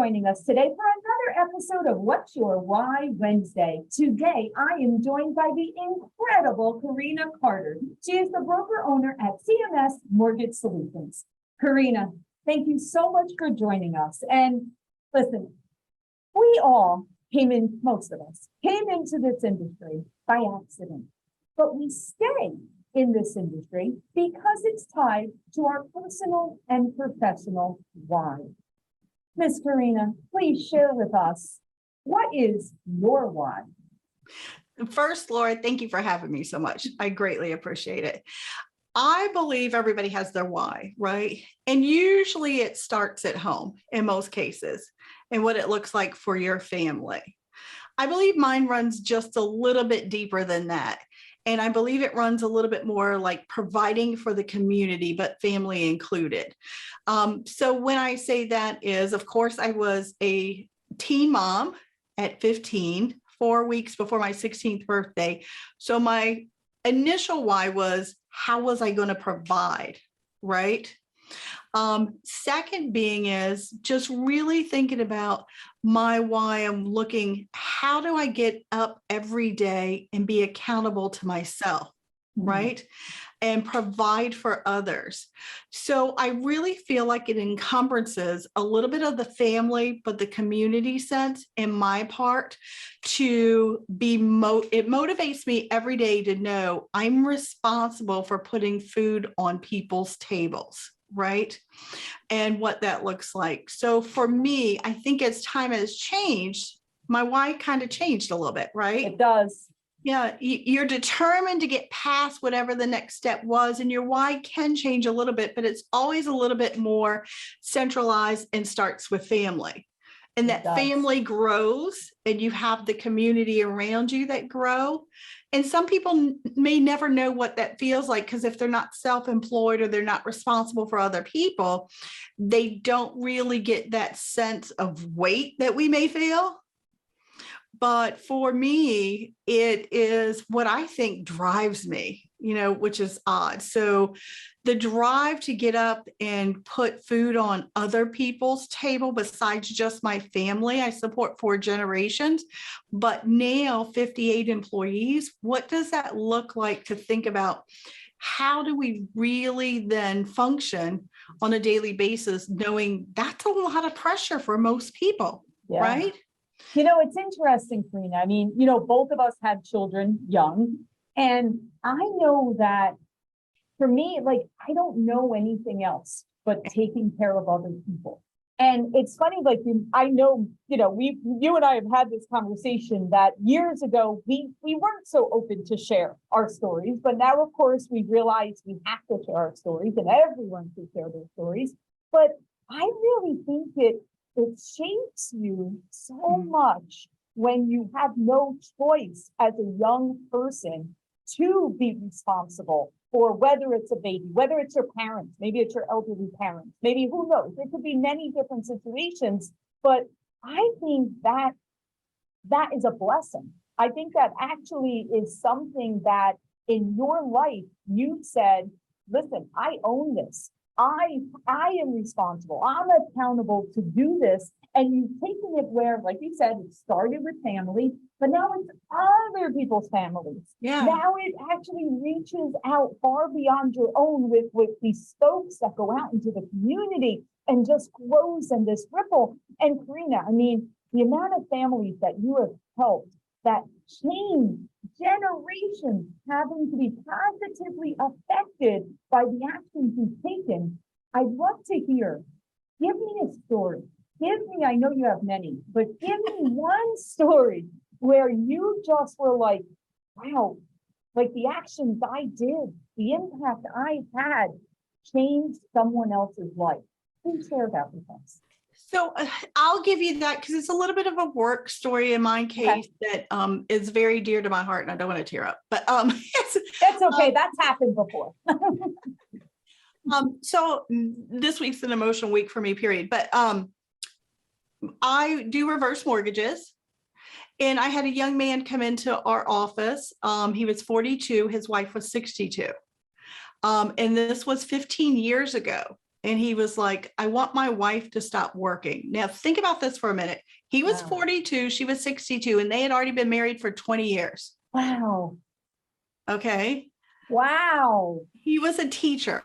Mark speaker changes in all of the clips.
Speaker 1: joining us today for another episode of What's Your Why Wednesday. Today, I am joined by the incredible Corrina Carter. She is the broker owner at CMS Mortgage Solutions. Corrina, thank you so much for joining us. And listen, we all most of us came into this industry by accident, but we stay in this industry because it's tied to our personal and professional why. Ms. Corrina, please share with us, what is your why?
Speaker 2: First, Laura, thank you for having me so much. I greatly appreciate it. I believe everybody has their why, right? And usually it starts at home in most cases and what it looks like for your family. I believe mine runs just a little bit deeper than that. And I believe it runs a little bit more like providing for the community, but family included. So when I say that is, of course, I was a teen mom at 15, 4 weeks before my 16th birthday. So my initial why was, how was I going to provide, right? Second being is just really thinking about my why. I'm looking, how do I get up every day and be accountable to myself, right? And provide for others. So I really feel like it encumbrances a little bit of the family, but the community sense in my part to be, it motivates me every day to know I'm responsible for putting food on people's tables, right? And what that looks like. So for me, I think as time has changed, my why kind of changed a little bit, right?
Speaker 1: It does.
Speaker 2: Yeah, you're determined to get past whatever the next step was, and your why can change a little bit, but it's always a little bit more centralized and starts with family. And that family grows and you have the community around you that grow. And some people may never know what that feels like because if they're not self-employed or they're not responsible for other people, they don't really get that sense of weight that we may feel. But for me, it is what I think drives me, which is odd. So the drive to get up and put food on other people's table besides just my family, I support 4 generations, but now 58 employees, what does that look like to think about? How do we really then function on a daily basis, knowing that's a lot of pressure for most people, right?
Speaker 1: It's interesting, Corrina. I mean, both of us had children young, and I know that for me, I don't know anything else but taking care of other people. And it's funny, I know, you and I have had this conversation that years ago, we weren't so open to share our stories, but now, of course, we realize we have to share our stories and everyone should share their stories. But I really think it shapes you so much when you have no choice as a young person to be responsible for whether it's a baby, whether it's your parents, maybe it's your elderly parents, maybe who knows, there could be many different situations, but I think that is a blessing. I think that actually is something that in your life, you've said, listen, I own this. I am responsible. I'm accountable to do this. And you've taken it where, like you said, it started with family, but now it's other people's families.
Speaker 2: Yeah.
Speaker 1: Now it actually reaches out far beyond your own with these spokes that go out into the community and just grows in this ripple. And Corrina, I mean, the amount of families that you have helped that change generations having to be positively affected by the actions you've taken. I'd love to hear. Give me a story. I know you have many, but give me one story where you just were like, wow, the actions I did, the impact I had changed someone else's life. Please share that with us.
Speaker 2: So I'll give you that because it's a little bit of a work story in my case that is very dear to my heart, and I don't want to tear up. But
Speaker 1: that's okay. That's happened before.
Speaker 2: So this week's an emotional week for me, period. But I do reverse mortgages, and I had a young man come into our office. He was 42. His wife was 62. And this was 15 years ago. and he was like, I want my wife to stop working. Now, think about this for a minute. He was
Speaker 1: Wow.
Speaker 2: 42, she was 62, and they had already been married for 20 years.
Speaker 1: Wow.
Speaker 2: Okay.
Speaker 1: Wow.
Speaker 2: He was a teacher.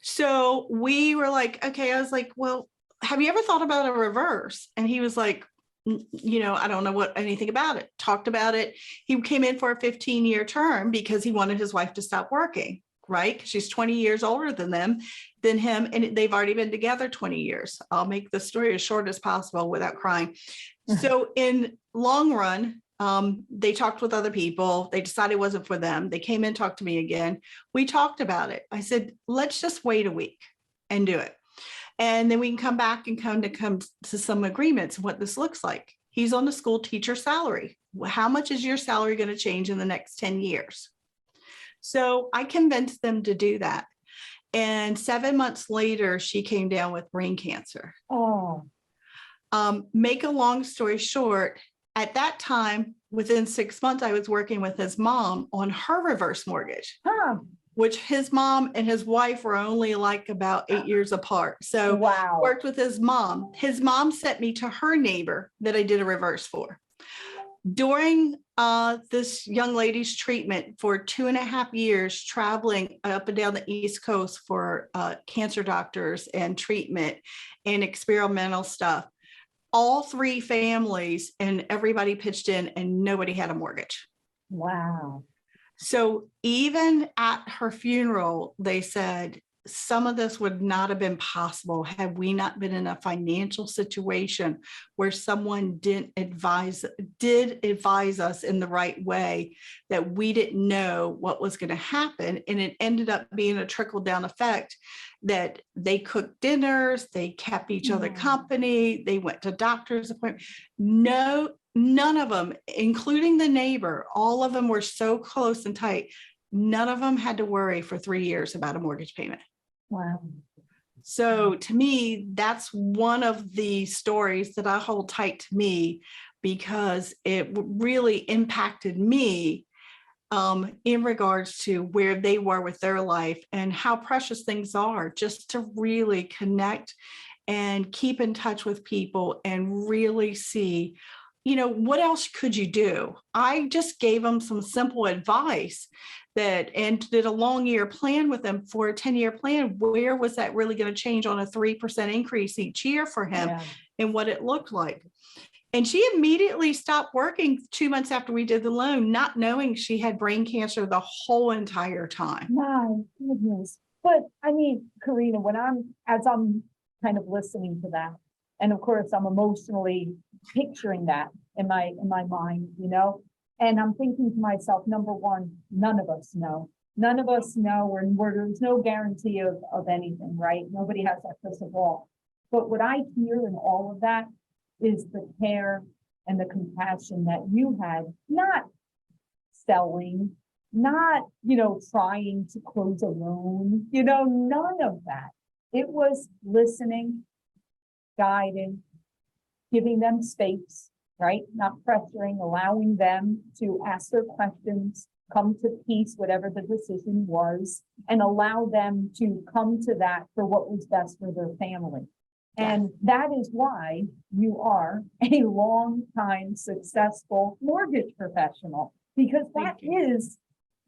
Speaker 2: So we were like, okay, I was like, well, have you ever thought about a reverse? And he was like, I don't know anything about it. Talked about it. He came in for a 15-year term because he wanted his wife to stop working, right? She's 20 years older than him, and they've already been together 20 years. I'll make the story as short as possible without crying. So in long run, they talked with other people. They decided it wasn't for them. They came in, talked to me again. We talked about it. I said, let's just wait a week and do it. And then we can come back and come to some agreements of what this looks like. He's on the school teacher salary. How much is your salary going to change in the next 10 years? So I convinced them to do that. And 7 months later, she came down with brain cancer.
Speaker 1: Oh.
Speaker 2: Make a long story short, at that time, within 6 months, I was working with his mom on her reverse mortgage.
Speaker 1: Huh.
Speaker 2: Which his mom and his wife were only like about 8 years apart. So
Speaker 1: Wow.
Speaker 2: worked with his mom. His mom sent me to her neighbor that I did a reverse for. During this young lady's treatment for 2.5 years, traveling up and down the East Coast for cancer doctors and treatment and experimental stuff, all 3 families and everybody pitched in and nobody had a mortgage.
Speaker 1: Wow.
Speaker 2: So even at her funeral, they said some of this would not have been possible had we not been in a financial situation where someone did advise us in the right way, that we didn't know what was going to happen. And it ended up being a trickle down effect, that they cooked dinners, they kept each other company, they went to doctor's appointments. None of them, including the neighbor, all of them were so close and tight. None of them had to worry for 3 years about a mortgage payment.
Speaker 1: Wow.
Speaker 2: So to me, that's one of the stories that I hold tight to me, because it really impacted me in regards to where they were with their life and how precious things are, just to really connect and keep in touch with people and really see, what else could you do? I just gave them some simple advice and did a long year plan with them for a 10-year plan. Where was that really going to change on a 3% increase each year for him and what it looked like? And she immediately stopped working 2 months after we did the loan, not knowing she had brain cancer the whole entire time.
Speaker 1: My goodness. But I mean, Corrina, as I'm kind of listening to that, and of course I'm emotionally picturing that in my mind, and I'm thinking to myself, number one, none of us know. None of us know, and there's no guarantee of anything, right? Nobody has that crystal ball. But what I hear in all of that is the care and the compassion that you had, not selling, not, trying to close a loan, none of that. It was listening, guiding, giving them space, right? Not pressuring, allowing them to ask their questions, come to peace, whatever the decision was, and allow them to come to that for what was best for their family. And that is why you are a long-time successful mortgage professional, because that is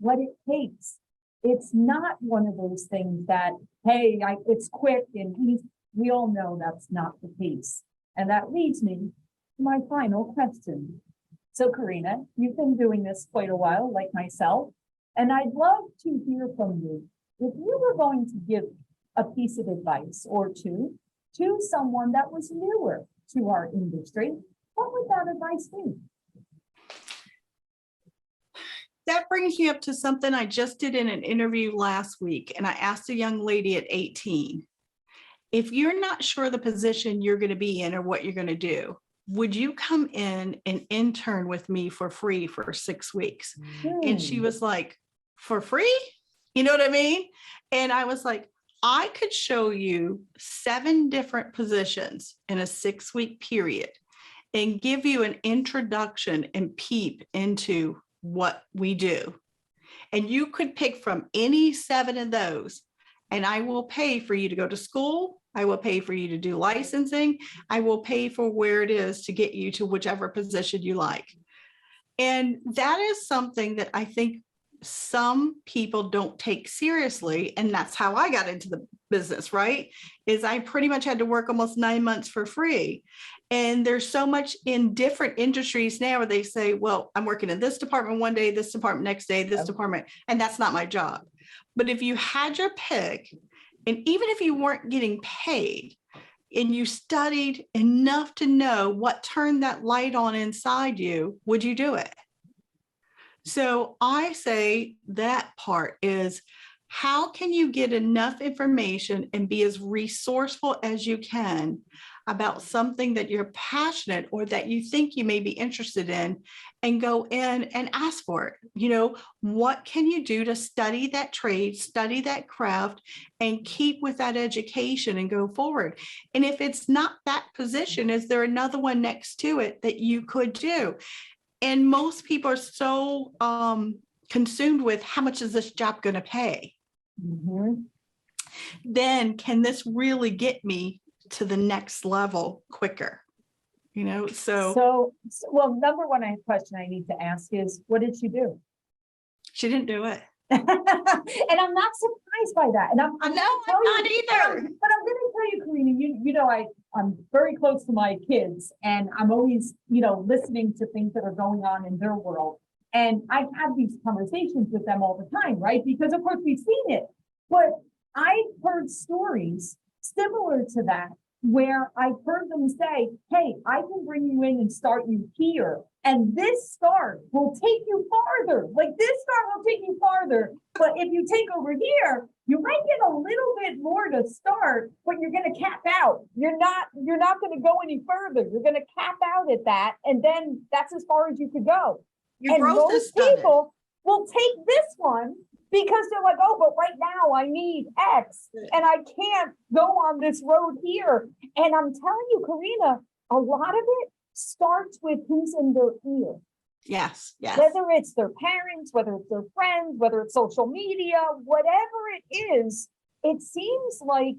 Speaker 1: what it takes. It's not one of those things that, hey, it's quick and easy. We all know that's not the case. And that leads me to my final question. So, Corrina, you've been doing this quite a while, like myself, and I'd love to hear from you. If you were going to give a piece of advice or two to someone that was newer to our industry, what would that advice be?
Speaker 2: That brings me up to something I just did in an interview last week. And I asked a young lady at 18, if you're not sure the position you're going to be in or what you're going to do, would you come in and intern with me for free for 6 weeks? And she was like, for free? You know what I mean? And I was like, I could show you 7 different positions in a 6-week period and give you an introduction and peep into what we do. And you could pick from any 7 of those and I will pay for you to go to school. I will pay for you to do licensing. I will pay for where it is to get you to whichever position you like. And that is something that I think some people don't take seriously. And that's how I got into the business, right? Is I pretty much had to work almost 9 months for free. And there's so much in different industries now where they say, well, I'm working in this department one day, this department next day, this department, and that's not my job. But if you had your pick, and even if you weren't getting paid, and you studied enough to know what turned that light on inside you, would you do it? So I say that part is, how can you get enough information and be as resourceful as you can about something that you're passionate or that you think you may be interested in, and go in and ask for it? You know, what can you do to study that trade, study that craft, and keep with that education and go forward? And if it's not that position, is there another one next to it that you could do? And most people are so consumed with, how much is this job going to pay?
Speaker 1: Mhm.
Speaker 2: Then can this really get me to the next level quicker? You know,
Speaker 1: Well, number one question I need to ask is, what did she do?
Speaker 2: she didn't do it.
Speaker 1: And I'm not surprised by that. And I'm
Speaker 2: I know,
Speaker 1: gonna tell
Speaker 2: I'm not
Speaker 1: you-
Speaker 2: either.
Speaker 1: But I'm going to tell you, Corrina, you know, I'm very close to my kids, and I'm always, you know, listening to things that are going on in their world. And I have these conversations with them all the time, right? Because of course we've seen it, but I've heard stories similar to that, where I've heard them say, hey, I can bring you in and start you here, and this start will take you farther. Like, this start will take you farther. But if you take over here, you might get a little bit more to start, but you're going to cap out. You're not going to go any further. You're going to cap out at that. And then that's as far as you could go.
Speaker 2: Your
Speaker 1: And
Speaker 2: growth is
Speaker 1: most
Speaker 2: stunted.
Speaker 1: people will take this one because they're like, oh, but right now I need X and I can't go on this road here. And I'm telling you, Corrina, a lot of it starts with who's in their ear.
Speaker 2: Yes, yes.
Speaker 1: Whether it's their parents, whether it's their friends, whether it's social media, whatever it is, it seems like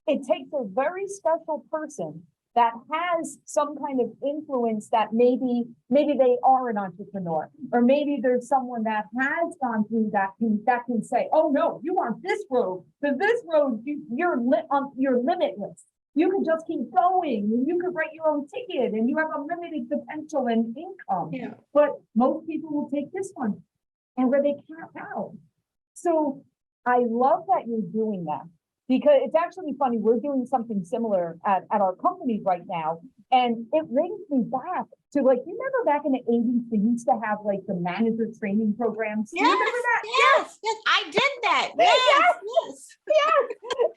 Speaker 1: it takes a very special person that has some kind of influence, that maybe they are an entrepreneur, or maybe there's someone that has gone through that can say, oh no, you want this road, because this road, you're limitless. You can just keep going, and you can write your own ticket, and you have unlimited potential and income.
Speaker 2: Yeah.
Speaker 1: But most people will take this one, and where they cap out. So I love that you're doing that, because it's actually funny. We're doing something similar at our company right now. And it brings me back to, like, you remember back in the 80s, they used to have like the manager training programs. Do you remember that?
Speaker 2: Yes, I did that. Yes.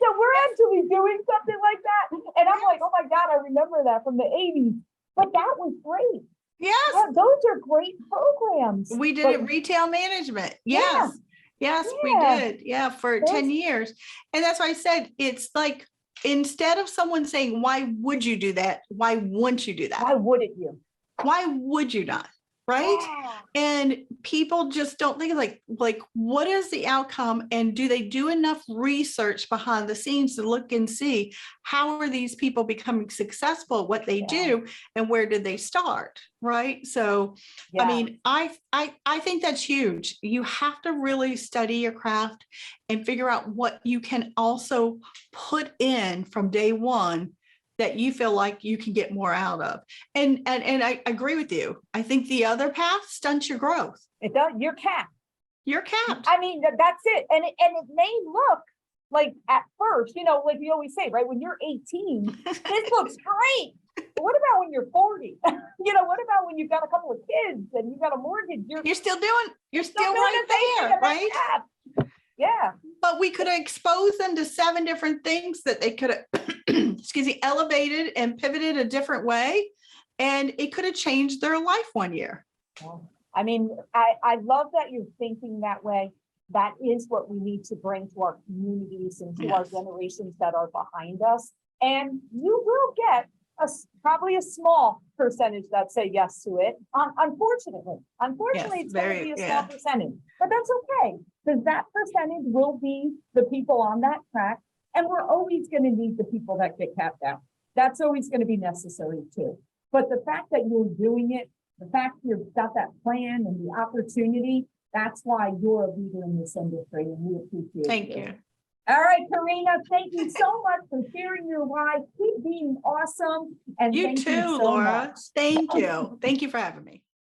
Speaker 1: So we're actually doing something like that. And I'm like, oh my God, I remember that from the 80s. But that was great.
Speaker 2: Yes.
Speaker 1: Yeah, those are great programs.
Speaker 2: We did
Speaker 1: But-
Speaker 2: it retail management.
Speaker 1: Yeah.
Speaker 2: Yes. Yes, we
Speaker 1: Yeah.
Speaker 2: did. Yeah, for
Speaker 1: That's-
Speaker 2: 10 years. And that's why I said, it's like, instead of someone saying, why would you do that? Why wouldn't you do that?
Speaker 1: Why wouldn't you?
Speaker 2: Why would you not? Right?
Speaker 1: Yeah.
Speaker 2: And people just don't think like what is the outcome, and do they do enough research behind the scenes to look and see how are these people becoming successful at what they do, and where did they start? Right? So
Speaker 1: Yeah.
Speaker 2: I mean, I think that's huge. You have to really study your craft and figure out what you can also put in from day one that you feel like you can get more out of. And I agree with you. I think the other path stunts your growth.
Speaker 1: It does. You're capped.
Speaker 2: You're capped.
Speaker 1: I mean, that's it. And it may look like at first, you know, like we always say, right? When you're 18, this looks great. But what about when you're 40? You know, what about when you've got a couple of kids and you've got a mortgage? You're
Speaker 2: still
Speaker 1: doing
Speaker 2: right
Speaker 1: the same
Speaker 2: there,
Speaker 1: thing,
Speaker 2: right?
Speaker 1: Yeah.
Speaker 2: But we could have exposed them to 7 different things that they could have, excuse me, elevated and pivoted a different way. And it could have changed their life one year.
Speaker 1: Well, I mean, I love that you're thinking that way. That is what we need to bring to our communities and to our
Speaker 2: Yes.
Speaker 1: generations that are behind us. And you will get probably a small percentage that say yes to it. Unfortunately, it's going to be a small percentage, but that's okay. because that percentage will be the people on that track. And we're always going to need the people that get capped out. That's always going to be necessary too. But the fact that you're doing it, the fact you've got that plan and the opportunity, that's why you're a leader in this industry, and we appreciate it.
Speaker 2: Thank you.
Speaker 1: All right, Corrina, thank you so much for sharing your why. Keep being awesome. And
Speaker 2: You
Speaker 1: thank
Speaker 2: too,
Speaker 1: you so
Speaker 2: Laura.
Speaker 1: much.
Speaker 2: Thank you. Thank you for having me.